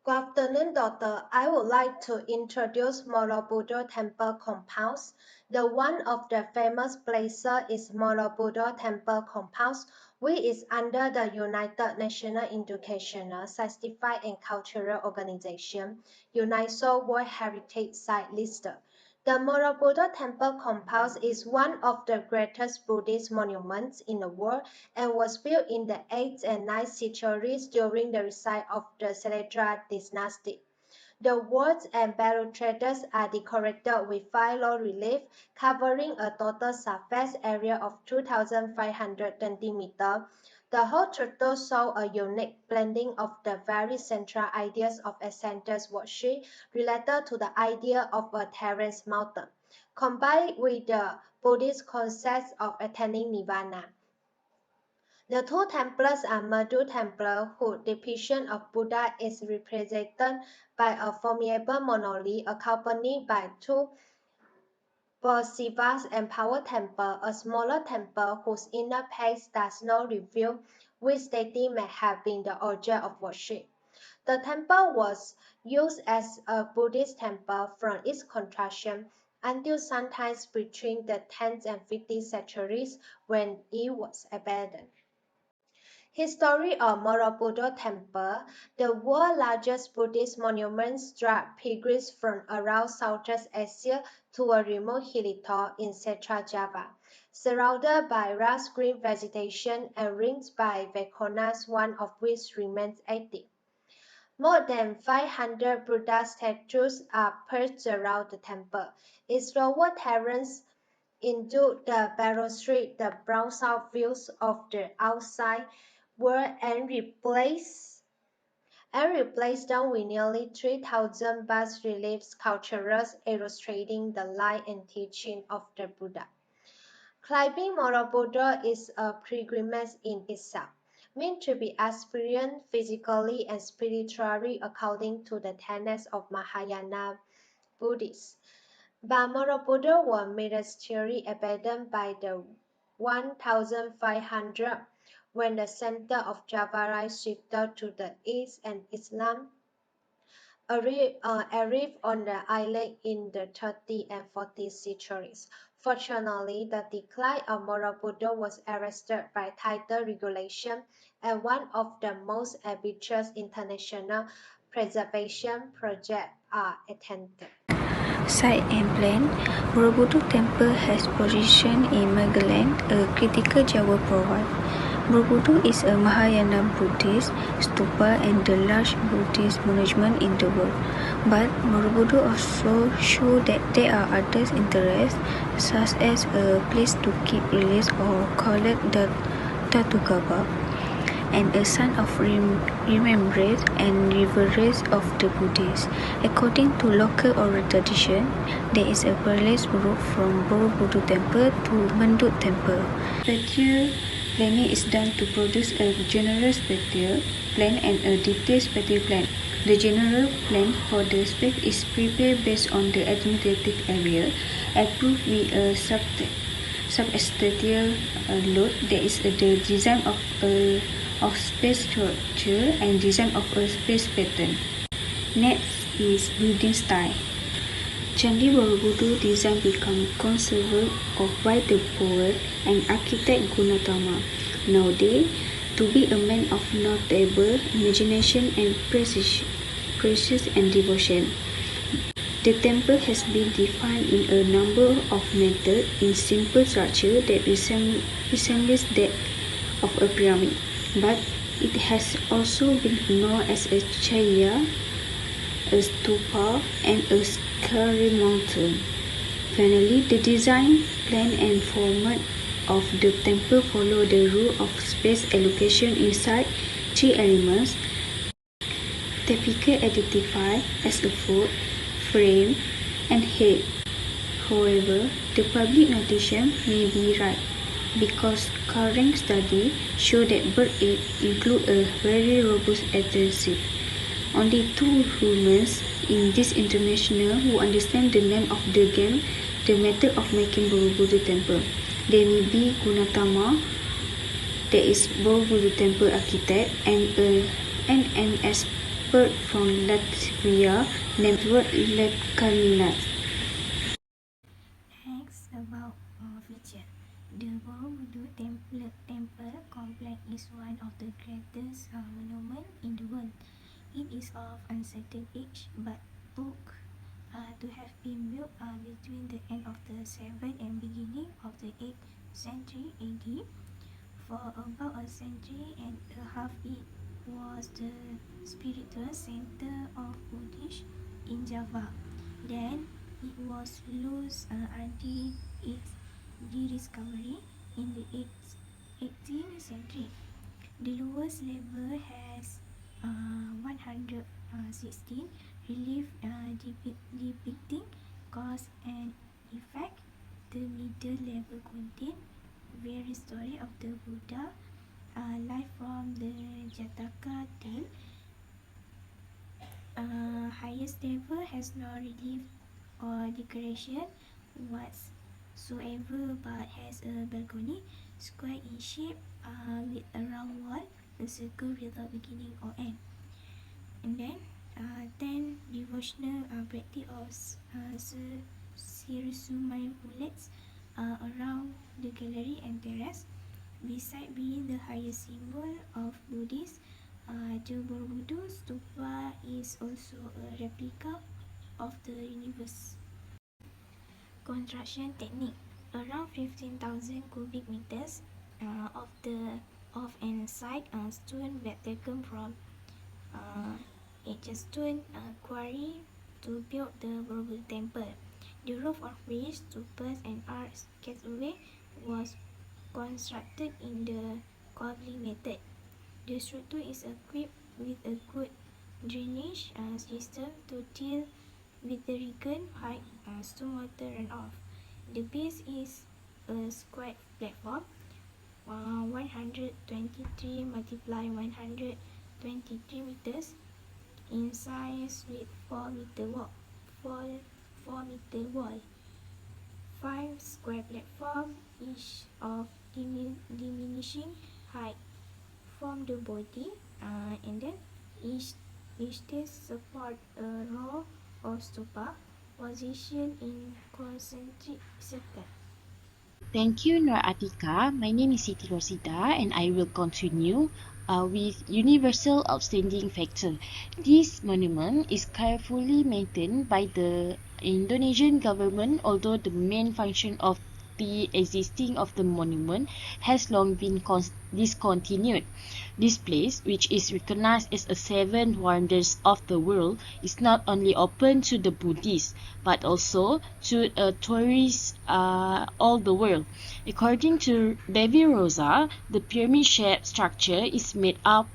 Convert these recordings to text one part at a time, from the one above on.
Good afternoon, Doctor. I would like to introduce Borobudur Temple compounds. One of the famous places is Borobudur Temple compounds, which is under the United Nations Educational, Scientific and Cultural Organization, UNESCO World Heritage Site list. The Borobudur Temple compound is one of the greatest Buddhist monuments in the world and was built in the 8th and 9th centuries during the reign of the Shalendra dynasty. The walls and balustrades are decorated with 5 low relief, covering a total surface area of 2,520 meters. The whole structure shows a unique blending of the very central ideas of ascended worship related to the idea of a terrace mountain, combined with the Buddhist concept of attaining nirvana. The two temples are Madhu Temple, whose depiction of Buddha is represented by a formidable monolith accompanied by two Bodhisattvas, and Power Temple, a smaller temple whose inner face does not reveal which deity may have been the object of worship. The temple was used as a Buddhist temple from its construction until sometime between the 10th and 15th centuries when it was abandoned. History of Borobudur Temple, the world's largest Buddhist monument, draws pilgrims from around Southeast Asia to a remote hilltop in central Java. Surrounded by lush green vegetation and ringed by volcanoes, one of which remains active. More than 500 Buddha statues are perched around the temple. Its lower terrace into the balustrade, the browse-out views of the outside world and replaced them with nearly 3,000 bas-relief sculptures illustrating the life and teaching of the Buddha. Climbing Borobudur is a pilgrimage in itself, meant to be experienced physically and spiritually according to the tenets of Mahayana Buddhism. But Borobudur was mysteriously abandoned by the 1500 when the center of Java shifted to the east and Islam arrived on the island in the 30th and 40th centuries. Fortunately, the decline of Borobudur was arrested by tighter regulation, and one of the most ambitious international preservation projects are attempted. Site and plan. Borobudur Temple has position in Magelang, a critical Jawa province. Borobudur is a Mahayana Buddhist stupa and the largest Buddhist monument in the world. But Borobudur also shows that there are other interests, such as a place to keep release or collect the Tatugaba, and a sign of remembrance and reverence of the Buddhists. According to local oral tradition, there is a parallel route from Borobudur Temple to Mendut Temple. Spatial planning is done to produce a general spatial plan and a detailed spatial plan. The general plan for the space is prepared based on the administrative area, approved with a substantial load. There is the design of space structure and design of a space pattern. Next is building style. Candi Borobudur design become conserved by the poet and architect Gunatama. Nowadays, to be a man of notable imagination and precision and devotion. The temple has been defined in a number of methods in simple structure that resembles that of a pyramid, but it has also been known as a chaya, a stupa, and a scary mountain. Finally, the design, plan, and format of the temple follow the rule of space allocation inside three elements, typically identified as a foot, frame, and head. However, the public notation may be right, because current studies show that bird eggs include a very robust adhesive. Only two humans in this international who understand the name of the game, the method of making Borobudur Temple. They may be Gunatama, that is Borobudur Temple architect, and NS shepherd from Latvia named Edward. Next, about feature. The Borobudur Temple complex is one of the greatest monuments in the world. It is of uncertain age, but took to have been built between the end of the 7th and beginning of the 8th century AD. For about a century and a half, it was the spiritual center of Buddhism in Java. Then it was lost until its rediscovery in the 18th century. The lowest level has 116 relief depicting cause and effect. The middle level contains various stories of the Buddha life from the Jataka tale. Highest level has no relief or decoration whatsoever, but has a balcony, square in shape, with a round wall, a circle without beginning or end. And then 10 devotional practice of circumambulates around the gallery and terrace. Besides being the highest symbol of Buddhism, the Borobudur Stupa is also a replica of the universe. Construction technique. Around 15,000 cubic meters of an site stone were taken from Edgestone quarry to build the Borobudur temple. The roof of which stupas and arcs away was constructed in the cobbling method. The structure is equipped with a good drainage system to deal with the recurrent high stormwater runoff. The base is a square platform, 123 multiply 123 meters in size with 4 meter wall. 5 square platform, each of diminishing height, form the body, and then each stage support a row of stupa positioned in concentric circle. Thank you, Nur Atika. My name is Siti Rosida, and I will continue with Universal Outstanding Factor. This monument is carefully maintained by the Indonesian government, although the main function of the existing of the monument has long been discontinued. This place, which is recognized as a seven wonders of the world, is not only open to the Buddhists but also to tourists all the world. According to Devi Rosa, the pyramid-shaped structure is made up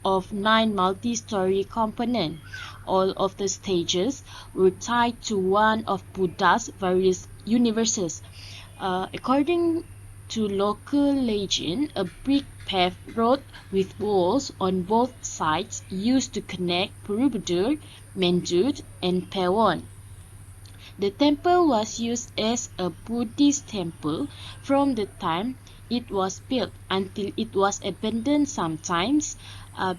of 9 multi-story components. All of the stages were tied to one of Buddha's various universes. According to local legend, a brick paved road with walls on both sides used to connect Borobudur, Mendut, and Pawon. The temple was used as a Buddhist temple from the time it was built until it was abandoned sometimes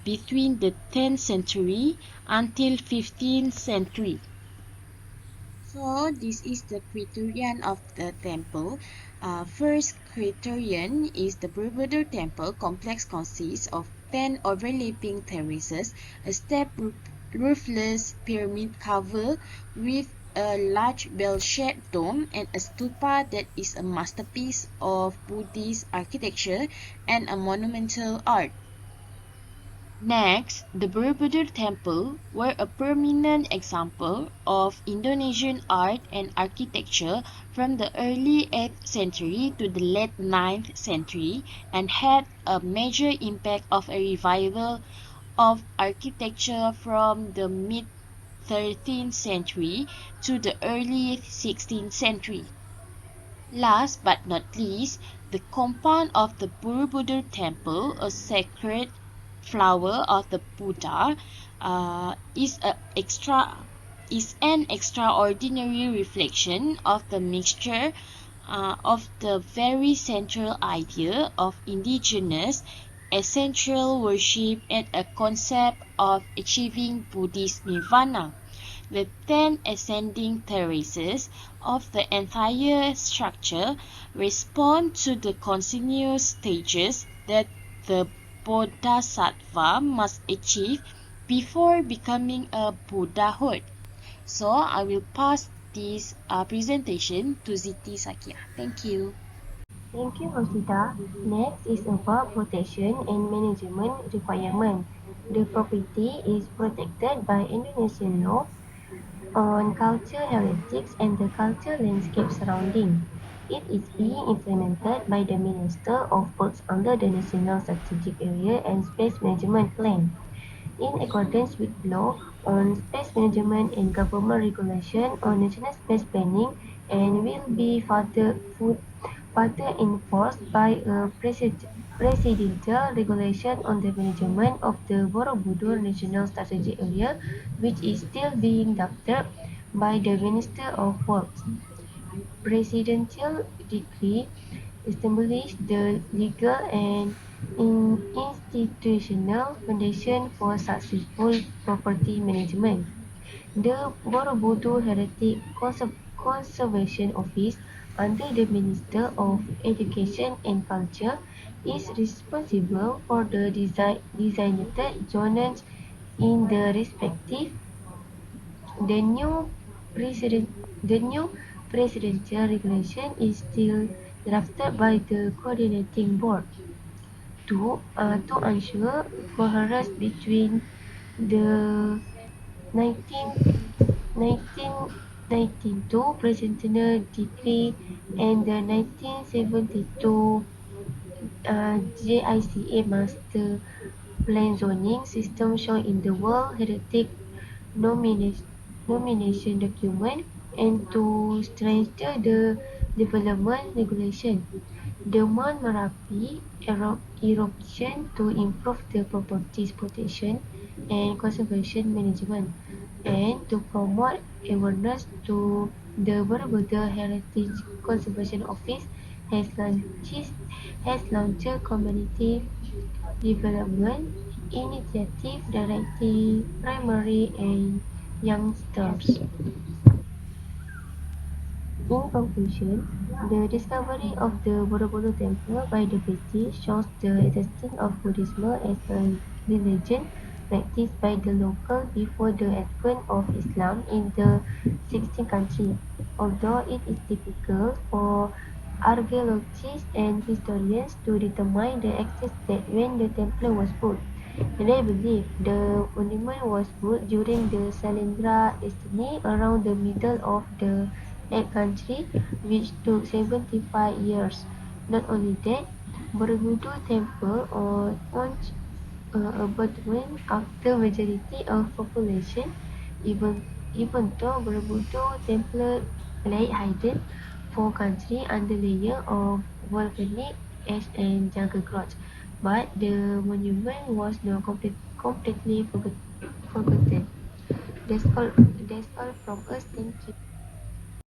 between the 10th century until 15th century. So this is the criterion of the temple. First criterion is the Borobudur temple complex consists of 10 overlapping terraces, a stepped roofless pyramid cover with a large bell-shaped dome, and a stupa that is a masterpiece of Buddhist architecture and a monumental art. Next, the Borobudur Temple were a prominent example of Indonesian art and architecture from the early 8th century to the late 9th century and had a major impact of a revival of architecture from the mid-13th century to the early 16th century. Last but not least, the compound of the Borobudur temple, a sacred flower of the Buddha, is an extraordinary reflection of the mixture of the very central idea of indigenous essential worship and a concept of achieving Buddhist nirvana. The 10 ascending terraces of the entire structure respond to the continuous stages that the Bodhisattva must achieve before becoming a Buddhahood. So I will pass this presentation to Ziti Zakiah. Thank you. Thank you, Rosida. Next is about protection and management requirement. The property is protected by Indonesian law on culture heretics and the cultural landscape surrounding. It is being implemented by the Minister of Works under the National Strategic Area and Space Management Plan in accordance with law on space management and government regulation on national space planning and will be further enforced by a presidential regulation on the management of the Borobudur National Strategic Area, which is still being drafted by the Minister of Works. Presidential decree established the legal and institutional foundation for successful property management. The Borobudur Heritage Conservation Office, under the Minister of Education and Culture, is responsible for the designated zones in the respective. The new president, the new presidential regulation is still drafted by the coordinating board to ensure coherence between the 19 1992 Presidential Decree and the 1972 JICA Master Plan zoning system shown in the World Heritage nomination document and to strengthen the development regulation. The Mount Merapi eruption to improve the properties protection and conservation management and to promote awareness to the Borobudur Heritage Conservation Office has launched community development initiative directing primary and youngsters. In conclusion, the discovery of the Borobudur Temple by the British shows the existence of Buddhism as a religion practiced by the local before the advent of Islam in the 16th century. Although it is difficult for archaeologists and historians to determine the exact date when the temple was built, they believe the monument was built during the Sailendra dynasty around the middle of the 8th century, which took 75 years. Not only that, Borobudur Temple launched abandonment after majority of population, even even though Borobudur Temple lay hidden for country under layer of volcanic ash and jungle growth, but the monument was not completely forgotten. That's all from us. Thank you.